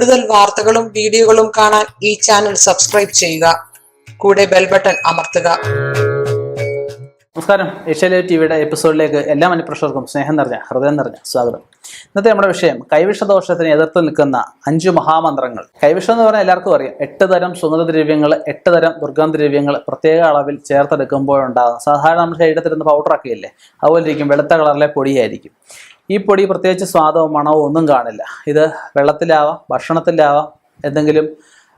കൂടുതൽ വാർത്തകളും വീഡിയോകളും കാണാൻ ഈ ചാനൽ സബ്സ്ക്രൈബ് ചെയ്യുക. കൂടെ ബെൽ ബട്ടൺ അമർത്തുക. നമസ്കാരം. ഏഷ്യാനെറ്റ് ടിവിയുടെ എപ്പിസോഡിലേക്ക് എല്ലാ മനുഷ്യർക്കും സ്നേഹം നിറഞ്ഞ ഹൃദയം നിറഞ്ഞ സ്വാഗതം. ഇന്നത്തെ നമ്മുടെ വിഷയം കൈവിഷദോഷത്തിന് എതിർത്ത് നിൽക്കുന്ന 5 മഹാമന്ത്രങ്ങൾ. കൈവിഷം എന്ന് പറഞ്ഞാൽ എല്ലാവർക്കും അറിയാം. 8 തരം സുഗന്ധദ്രവ്യങ്ങൾ, 8 തരം ദുർഗന്ധദ്രവ്യങ്ങൾ പ്രത്യേക അളവിൽ ചേർത്തെടുക്കുമ്പോഴുണ്ടാകും. സാധാരണ നമ്മുടെ ശരീരത്തിരുന്ന് പൗഡറൊക്കെ ഇല്ലേ, അതുപോലെ ഇരിക്കും. വെളുത്ത കളറിലെ പൊടിയായിരിക്കും. ഈ പൊടി പ്രത്യേകിച്ച് സ്വാദവും മണവും ഒന്നും കാണില്ല. ഇത് വെള്ളത്തിലാവാം, ഭക്ഷണത്തിലാവാം, എന്തെങ്കിലും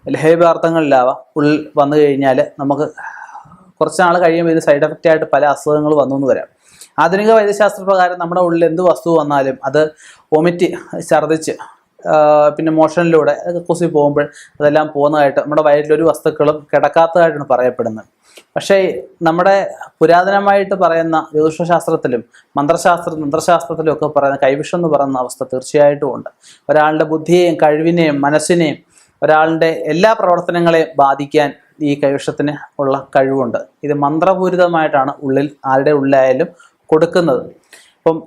ലഹരി പദാർത്ഥങ്ങളിലാവാം. ഉള്ളിൽ വന്നു കഴിഞ്ഞാൽ നമുക്ക് കുറച്ച് നാൾ കഴിയുമ്പോൾ ഇത് സൈഡ് എഫക്റ്റ് ആയിട്ട് പല അസുഖങ്ങൾ വന്നു എന്ന് വരാം. ആധുനിക വൈദ്യശാസ്ത്രപ്രകാരം നമ്മുടെ ഉള്ളിൽ എന്ത് വസ്തു വന്നാലും അത് വൊമിറ്റ്, ഛർദ്ദിച്ച്, പിന്നെ മോഷനിലൂടെ കുസി പോകുമ്പോൾ അതെല്ലാം പോകുന്നതായിട്ട് നമ്മുടെ വയറ്റിലൊരു വസ്തുക്കളും കിടക്കാത്തതായിട്ടാണ് പറയപ്പെടുന്നത്. പക്ഷേ നമ്മുടെ പുരാതനമായിട്ട് പറയുന്ന ജ്യോതിഷശാസ്ത്രത്തിലും തന്ത്രശാസ്ത്രത്തിലും ഒക്കെ പറയുന്ന കൈവിഷം എന്ന് പറയുന്ന അവസ്ഥ തീർച്ചയായിട്ടും ഉണ്ട്. ഒരാളുടെ ബുദ്ധിയെയും കഴിവിനെയും മനസ്സിനെയും ഒരാളുടെ എല്ലാ പ്രവർത്തനങ്ങളെയും ബാധിക്കാൻ ഈ കൈവിഷത്തിന് ഉള്ള കഴിവുണ്ട്. ഇത് മന്ത്രപൂരിതമായിട്ടാണ് ആരുടെ ഉള്ളിലായാലും കൊടുക്കുന്നത്. ഇപ്പം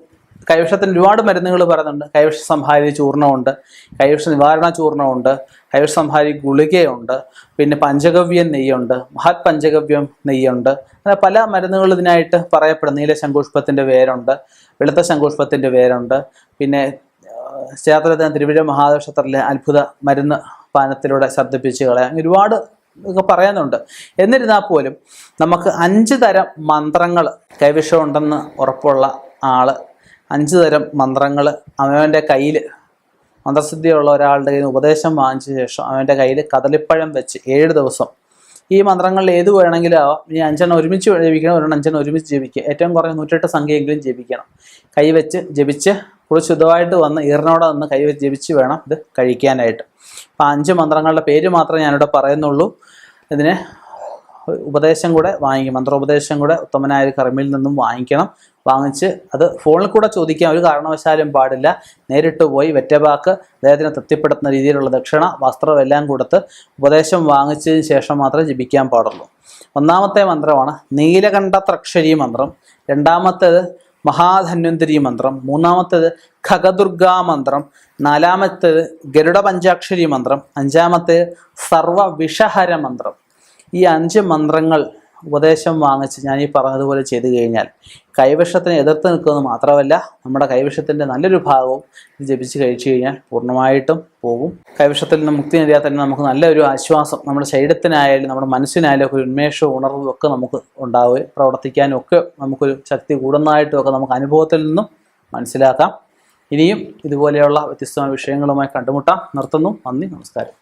കൈവിഷത്തിന് ഒരുപാട് മരുന്നുകൾ പറയുന്നുണ്ട്. കൈവിഷ സംഹാരി ചൂർണ്ണമുണ്ട്, കൈവിഷ നിവാരണ ചൂർണ്ണമുണ്ട്, കൈവിഷ സംഹാരി ഗുളികയുണ്ട്, പിന്നെ പഞ്ചഗവ്യം നെയ്യുണ്ട്, മഹത് പഞ്ചഗവ്യം നെയ്യുണ്ട്. അങ്ങനെ പല മരുന്നുകൾ ഇതിനായിട്ട് പറയപ്പെടുന്നു. നീല ശംഖുഷ്പത്തിൻ്റെ വേരുണ്ട്, വെളുത്ത ശംഖുഷ്പത്തിൻ്റെ വേരുണ്ട്, പിന്നെ ചേർത്തല തിരുവിഴ മഹാദേവക്ഷേത്രത്തിലെ അത്ഭുത മരുന്ന് പാനത്തിലൂടെ ഛർദ്ദിപ്പിച്ച് കളയാം. ഒരുപാട് ഒക്കെ പറയുന്നുണ്ട്. എന്നിരുന്നാൽ പോലും നമുക്ക് 5 തരം മന്ത്രങ്ങൾ കൈവിഷം ഉണ്ടെന്ന് ഉറപ്പുള്ള ആള് 5 തരം മന്ത്രങ്ങൾ അവൻ്റെ കയ്യിൽ, മന്ത്രസിദ്ധിയുള്ള ഒരാളുടെ കയ്യിൽ ഉപദേശം വാങ്ങിച്ച ശേഷം അവൻ്റെ കയ്യിൽ കദളിപ്പഴം വെച്ച് 7 ദിവസം ഈ മന്ത്രങ്ങളിൽ ഏത് വേണമെങ്കിലും ആവാം. ഇനി 5 ഒരുമിച്ച് ജപിക്കണം, 5 ഒരുമിച്ച് ജപിക്കുക. ഏറ്റവും കുറഞ്ഞ 108 സംഖ്യയെങ്കിലും ജപിക്കണം. കൈവച്ച് ജപിച്ച് കൂടുതൽ ശുദ്ധമായിട്ട് വന്ന് ഈറിനോടെ നിന്ന് കൈവച്ച് ജപിച്ച് വേണം ഇത് കഴിക്കാനായിട്ട്. അപ്പം 5 മന്ത്രങ്ങളുടെ പേര് മാത്രമേ ഞാനിവിടെ പറയുന്നുള്ളൂ. ഇതിന് ഉപദേശം കൂടെ വാങ്ങിക്കും, മന്ത്രോപദേശം കൂടെ ഉത്തമനായ ഒരു കർമ്മിയിൽ നിന്നും വാങ്ങിച്ച് അത് ഫോണിൽ കൂടെ ചോദിക്കാൻ ഒരു കാരണവശാലും പാടില്ല. നേരിട്ട് പോയി വെറ്റവാക്ക് അദ്ദേഹത്തിനെ തൃപ്തിപ്പെടുത്തുന്ന രീതിയിലുള്ള ദക്ഷിണ, വസ്ത്രം എല്ലാം കൊടുത്ത് ഉപദേശം വാങ്ങിച്ചതിന് ശേഷം മാത്രമേ ജപിക്കാൻ പാടുള്ളൂ. 1-ാമത്തെ മന്ത്രമാണ് നീലകണ്ഠത്രക്ഷരി മന്ത്രം, 2-ാമത്തേത് മഹാധന്വന്തരി മന്ത്രം, 3-ാമത്തേത് ഖഗദുർഗാ മന്ത്രം, 4-ാമത്തേത് ഗരുഡ പഞ്ചാക്ഷരി മന്ത്രം, 5-ാമത്തേത് സർവ വിഷഹര മന്ത്രം. ഈ 5 മന്ത്രങ്ങൾ ഉപദേശം വാങ്ങിച്ച് ഞാൻ ഈ പറഞ്ഞതുപോലെ ചെയ്തു കഴിഞ്ഞാൽ കൈവിഷത്തിനെ എതിർത്ത് നിൽക്കുന്നത് മാത്രമല്ല, നമ്മുടെ കൈവിഷത്തിൻ്റെ നല്ലൊരു ഭാഗവും ഇത് ജപിച്ച് കഴിച്ചു കഴിഞ്ഞാൽ പൂർണ്ണമായിട്ടും പോകും. കൈവിഷത്തിൽ നിന്ന് മുക്തി നേടിയാൽ തന്നെ നമുക്ക് നല്ലൊരു ആശ്വാസം, നമ്മുടെ ശരീരത്തിനായാലും നമ്മുടെ മനസ്സിനായാലും ഒക്കെ ഒരു ഉന്മേഷവും ഉണർവും ഒക്കെ നമുക്ക് ഉണ്ടാവുകയും പ്രവർത്തിക്കാനും ഒക്കെ നമുക്കൊരു ശക്തി കൂടുന്നതായിട്ടും ഒക്കെ നമുക്ക് അനുഭവത്തിൽ നിന്നും മനസ്സിലാക്കാം. ഇനിയും ഇതുപോലെയുള്ള വ്യത്യസ്തമായ വിഷയങ്ങളുമായി കണ്ടുമുട്ടാം. നിർത്തുന്നു. നന്ദി, നമസ്കാരം.